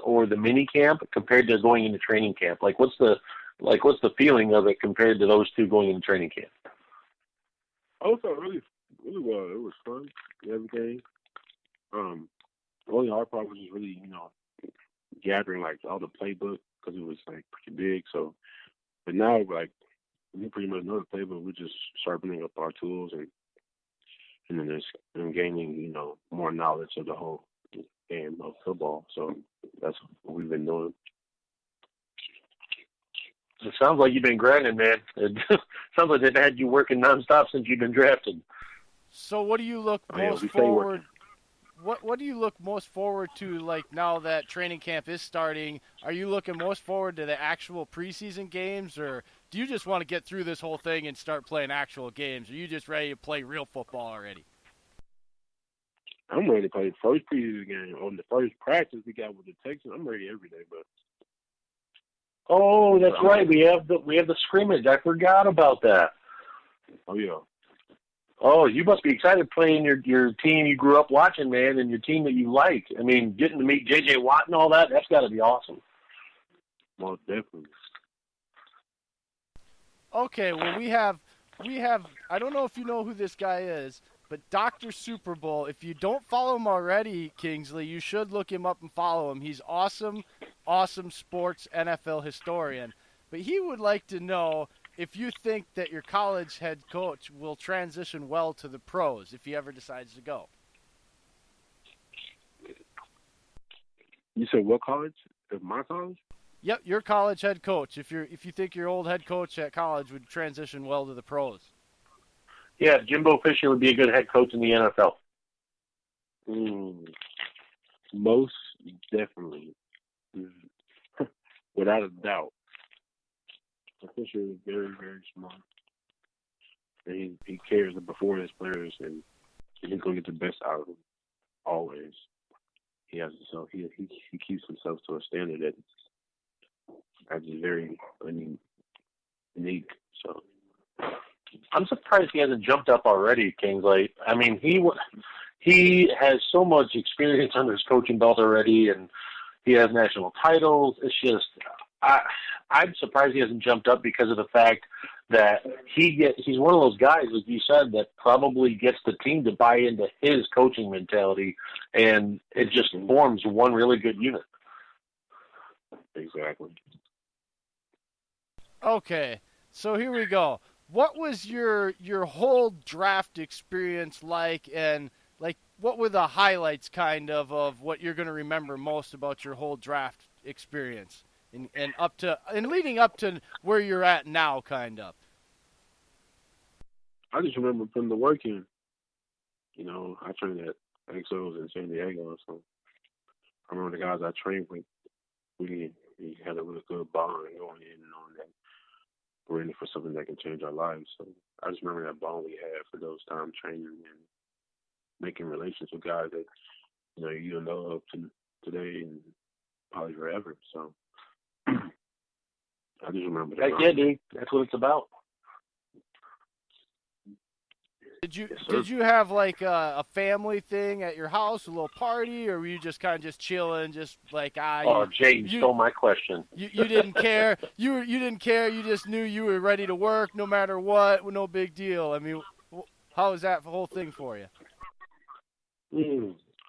or the mini camp compared to going into training camp? What's the feeling of it compared to those two going into training camp? I felt really, really well. It was fun and everything. The only hard part was just really, gathering all the playbook because it was pretty big. So, but now we pretty much know the playbook. We're just sharpening up our tools and then just gaining, more knowledge of the whole game of football. So that's what we've been doing. It sounds like you've been grinding, man. It sounds like they've had you working nonstop since you've been drafted. So what do you look most forward? What do you look most forward to, now that training camp is starting? Are you looking most forward to the actual preseason games, or do you just want to get through this whole thing and start playing actual games? Are you just ready to play real football already? I'm ready to play the first preseason game. On the first practice we got with the Texans, I'm ready every day, but. Oh, that's right. We have the scrimmage. I forgot about that. Oh yeah. Oh, you must be excited playing your team you grew up watching, man, and your team that you like. I mean, getting to meet J.J. Watt and all that, that's got to be awesome. Most definitely. Okay, well, we have. I don't know if you know who this guy is, but Dr. Super Bowl, if you don't follow him already, Kingsley, you should look him up and follow him. He's awesome sports NFL historian. But he would like to know if you think that your college head coach will transition well to the pros if he ever decides to go. You said what college? My college? Yep, your college head coach. If you think your old head coach at college would transition well to the pros. Yeah, Jimbo Fisher would be a good head coach in the NFL. Most definitely. Without a doubt. Fisher is very, very smart. And he cares before his players, and he's going to get the best out of them, always. He keeps himself to a standard that is very unique. So I'm surprised he hasn't jumped up already, Kingsley. I mean, he has so much experience under his coaching belt already, and he has national titles. It's just, I'm surprised he hasn't jumped up because of the fact that he's one of those guys, like you said, that probably gets the team to buy into his coaching mentality, and it just forms one really good unit. Exactly. Okay, so here we go. What was your whole draft experience like, and what were the highlights kind of what you're going to remember most about your whole draft experience and leading up to where you're at now, kind of? I just remember putting the work in. I trained at Exos in San Diego, so I remember the guys I trained with. We had a really good bond going in and on that. We're in it for something that can change our lives. So I just remember that bond we had for those times training and making relations with guys that you don't know up to today and probably forever. So I just remember that. Yeah, dude, that's what it's about. Did you have a family thing at your house, a little party, or were you just kind of just chilling, just Jay, you stole my question. You didn't care. You didn't care. You just knew you were ready to work no matter what. No big deal. I mean, how was that whole thing for you?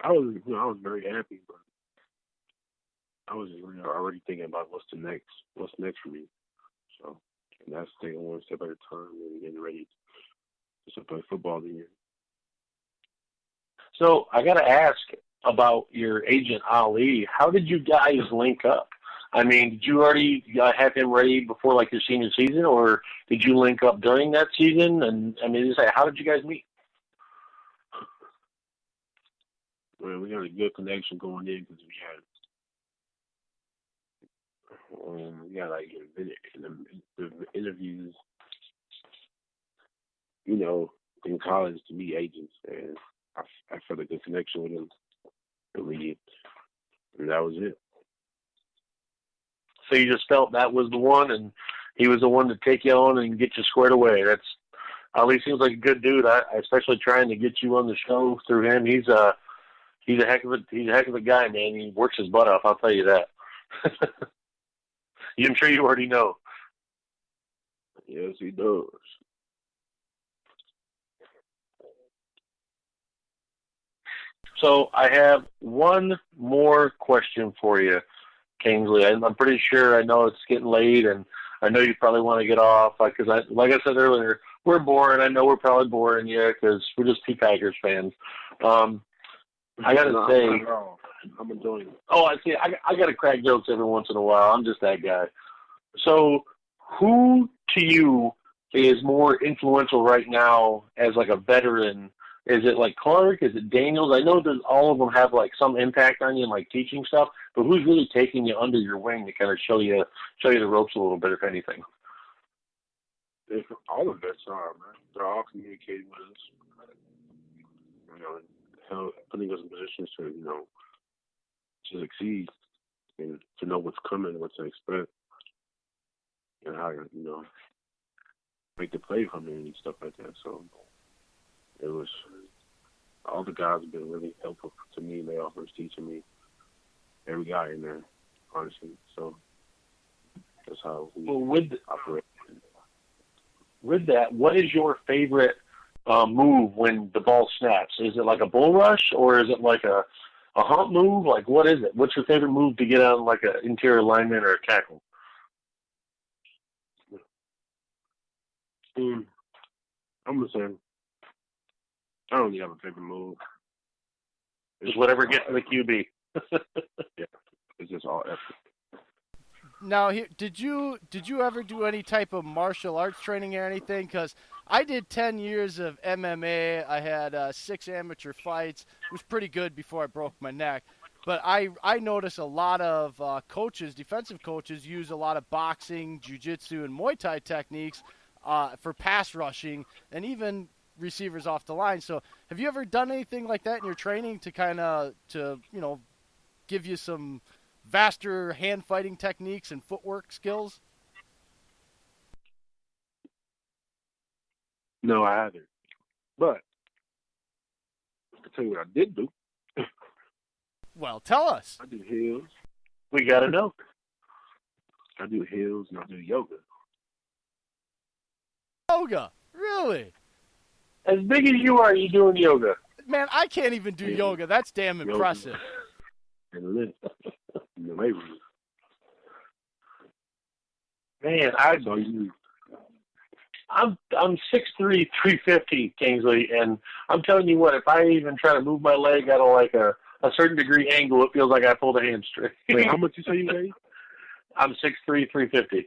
I was very happy, but I was already thinking about what's next for me. So that's taking one step at a time and getting ready to play football again. So I got to ask about your agent, Ali. How did you guys link up? I mean, did you already have him ready before your senior season, or did you link up during that season? And I mean, how did you guys meet? Well, we had a good connection going in because we had the interviews, in college to meet agents, and I felt a good connection with him, and that was it. So you just felt that was the one, and he was the one to take you on and get you squared away. Ali seems like a good dude. I especially trying to get you on the show through him. He's he's a heck of a guy, man. He works his butt off. I'll tell you that. I'm sure you already know. Yes, he does. So I have one more question for you, Kingsley. I'm pretty sure I know it's getting late, and I know you probably want to get off because, like I said earlier, we're boring. I know we're probably boring you because we're just two Tigers fans. I got to say, I'm enjoying it. Oh, I see. I got to crack jokes every once in a while. I'm just that guy. So, who to you is more influential right now as like a veteran? Is it like Clark? Is it Daniels? I know that all of them have like some impact on you and like teaching stuff, but who's really taking you under your wing to kind of show you the ropes a little bit, if anything? If all the vets are, man. They're all communicating with us. You know, putting us in positions to, to succeed and to know what's coming, what to expect, and how to, make the play from it and stuff like that. So it was all the guys have been really helpful to me. They offers teaching me every guy in there, honestly. So that's how we operate. With that, what is your favorite move when the ball snaps? Is it like a bull rush or is it like a hump move? Like, what is it? What's your favorite move to get on like an interior lineman or a tackle? I'm gonna say I don't really have a favorite move. Just whatever gets to the QB. Yeah, it's just all effort. Now, did you ever do any type of martial arts training or anything? Because I did 10 years of MMA. I had 6 amateur fights. It was pretty good before I broke my neck. But I noticed a lot of defensive coaches, use a lot of boxing, jiu-jitsu, and Muay Thai techniques for pass rushing and even receivers off the line. So have you ever done anything like that in your training to give you some vaster hand fighting techniques and footwork skills? No, I haven't. But I'll tell you what I did do. Well, tell us. I do heels. We got to know. I do heels and I do yoga. Yoga? Really? As big as you are doing yoga? Man, I can't even do yoga. That's damn impressive. And lift in the weight room. Man, I'm 6'3", 350, Kingsley, and I'm telling you what, if I even try to move my leg at a certain degree angle, it feels like I pulled a hamstring. Wait, how much you say you weigh? I'm 6'3", 350.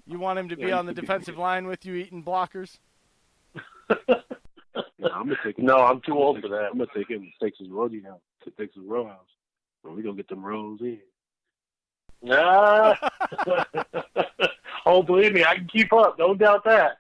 You want him to be on the defensive line with you eating blockers? No, I'm too old for that. I'm going to take him to Texas Roadhouse. And we're going to get them rolls in. Nah. Oh, believe me, I can keep up. Don't doubt that.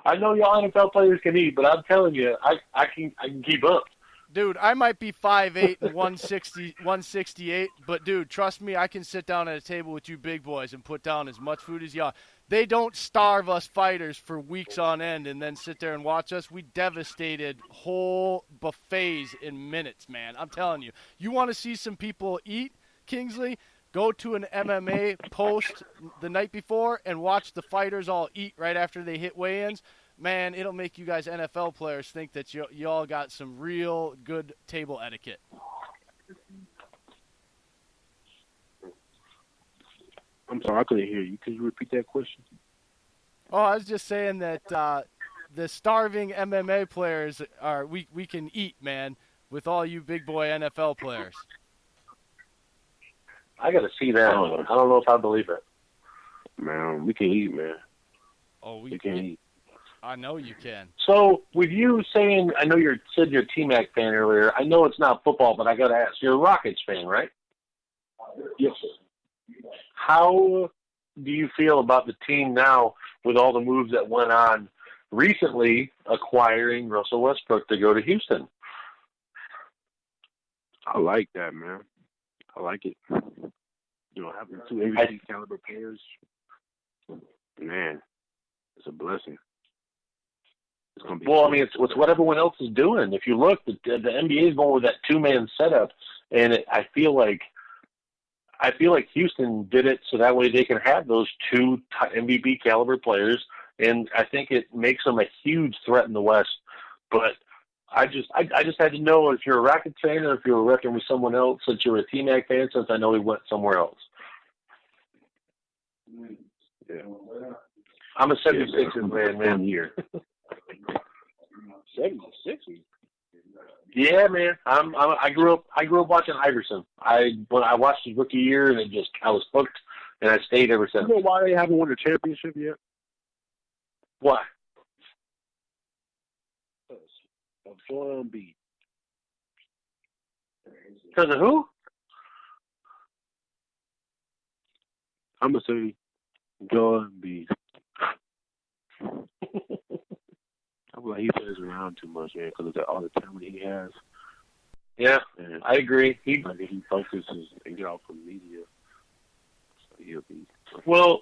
I know y'all NFL players can eat, but I'm telling you, I can keep up. Dude, I might be 5'8" and 168, but dude, trust me, I can sit down at a table with you big boys and put down as much food as y'all. They don't starve us fighters for weeks on end and then sit there and watch us. We devastated whole buffets in minutes, man. I'm telling you. You want to see some people eat, Kingsley? Go to an MMA post the night before and watch the fighters all eat right after they hit weigh-ins. Man, it'll make you guys NFL players think that y'all got some real good table etiquette. I'm sorry, I couldn't hear you. Could you repeat that question? Oh, I was just saying that the starving MMA players we can eat, man, with all you big boy NFL players. I got to see that. I don't know if I believe it. Man, we can eat, man. Oh, we can eat. I know you can. So, with you saying, I know you said you're a T-Mac fan earlier. I know it's not football, but I got to ask. You're a Rockets fan, right? Yes, sir. How do you feel about the team now with all the moves that went on recently, acquiring Russell Westbrook to go to Houston? I like that, man. I like it. Having 2 MVP caliber players, man, it's a blessing. It's going to be. Well, I mean, it's what everyone else is doing. If you look, the NBA is going with that 2-man setup, and I feel like Houston did it so that way they can have those two MVP caliber players, and I think it makes them a huge threat in the West. But I just had to know if you're a Rockets fan or if you're working with someone else, since you're a T-Mac fan, since I know he went somewhere else. Yeah. I'm a 76ers man. Here. 76ers. Yeah, man. I grew up watching Iverson. When I watched his rookie year, and I was hooked, and I stayed ever since. You know why they haven't won the championship yet? Why? Of Joel Embiid. Because of who? I'm gonna say Joel Embiid. I feel like he plays around too much, man, because of all the talent he has. Yeah, and I agree. He focuses and get off from media, so he'll be. Well,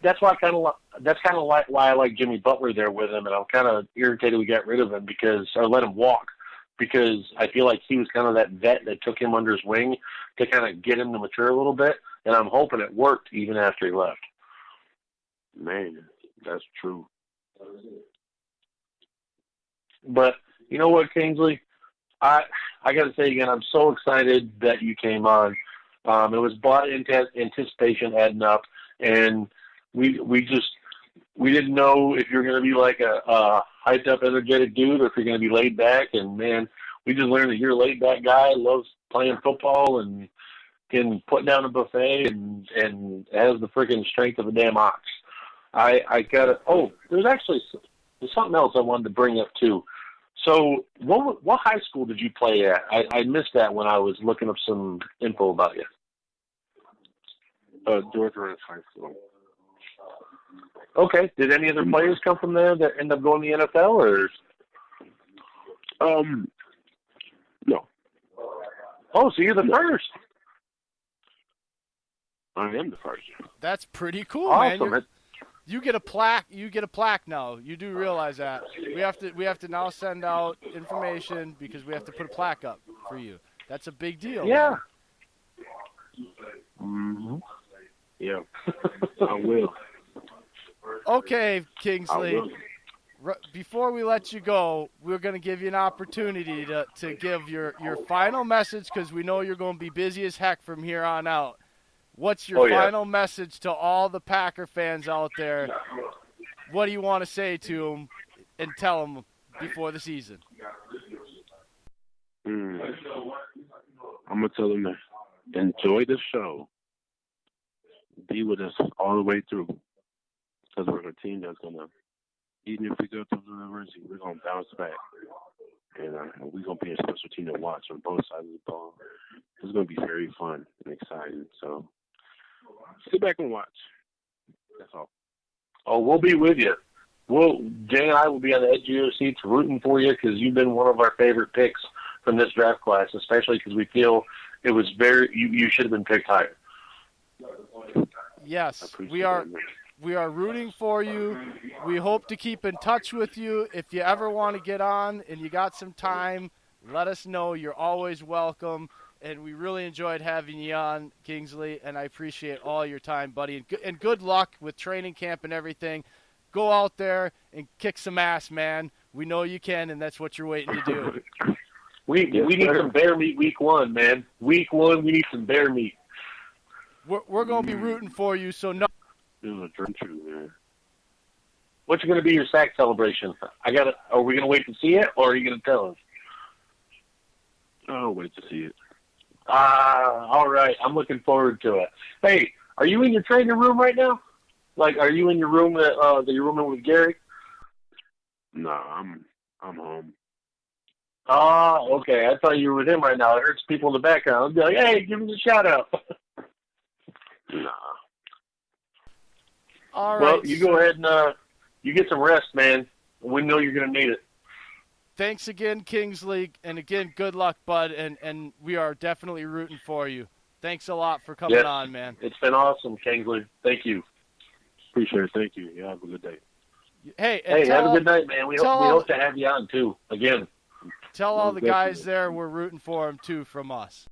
that's why why I like Jimmy Butler there with him, and I'm kind of irritated we got rid of him or let him walk, because I feel like he was kind of that vet that took him under his wing to kind of get him to mature a little bit, and I'm hoping it worked even after he left. Man, that's true. But you know what, Kingsley? I got to say again, I'm so excited that you came on. It was bought anticipation adding up, and we didn't know if you're going to be like a hyped up, energetic dude, or if you're going to be laid back. And man, we just learned that you're a laid back guy, loves playing football, and can put down a buffet, and has the freaking strength of a damn ox. I got it. Oh, there's something else I wanted to bring up too. So, what high school did you play at? I missed that when I was looking up some info about you. Georgia Ranch High School. Okay. Did any other players come from there that end up going to the NFL, or? No. Oh, so you're the first. I am the first. That's pretty cool, awesome. Man. You get a plaque. You get a plaque now. You do realize that we have to now send out information because we have to put a plaque up for you. That's a big deal. Yeah. Mm-hmm. Yeah. I will. Okay, Kingsley. Before we let you go, we're going to give you an opportunity to give your final message, because we know you're going to be busy as heck from here on out. What's your final message to all the Packer fans out there? What do you want to say to them and tell them before the season? I'm going to tell them to enjoy the show. Be with us all the way through. Because we're a team that's going to, even if we go to the university, we're going to bounce back. And we're going to be a special team to watch on both sides of the ball. It's going to be very fun and exciting. So, sit back and watch. That's all. Oh, we'll be with you. Jay and I will be on the edge of your seats rooting for you, because you've been one of our favorite picks from this draft class, especially because we feel it was you should have been picked higher. Yes, we are rooting for you. We hope to keep in touch with you. If you ever want to get on and you got some time, let us know. You're always welcome. And we really enjoyed having you on, Kingsley, and I appreciate all your time, buddy. And good luck with training camp and everything. Go out there and kick some ass, man. We know you can, and that's what you're waiting to do. We need some bear meat week 1, man. Week 1, we need some bear meat. We're going to be rooting for you, so no. Man. What's going to be your sack celebration? Are we going to wait to see it, or are you going to tell us? I'll wait to see it. All right. I'm looking forward to it. Hey, are you in your training room right now? Like, are you in your room that you're rooming with Gary? No, I'm home. Okay. I thought you were with him right now. It hurts people in the background. I'll be like, hey, give him a shout out. Nah. All right. Well, you go ahead and you get some rest, man. We know you're going to need it. Thanks again, Kingsley, and again, good luck, bud, and we are definitely rooting for you. Thanks a lot for coming on, man. It's been awesome, Kingsley. Thank you. Appreciate it. Thank you. Yeah, have a good day. Hey, have a good night, man. We hope to have you on too again. Tell all the guys there we're rooting for them too from us.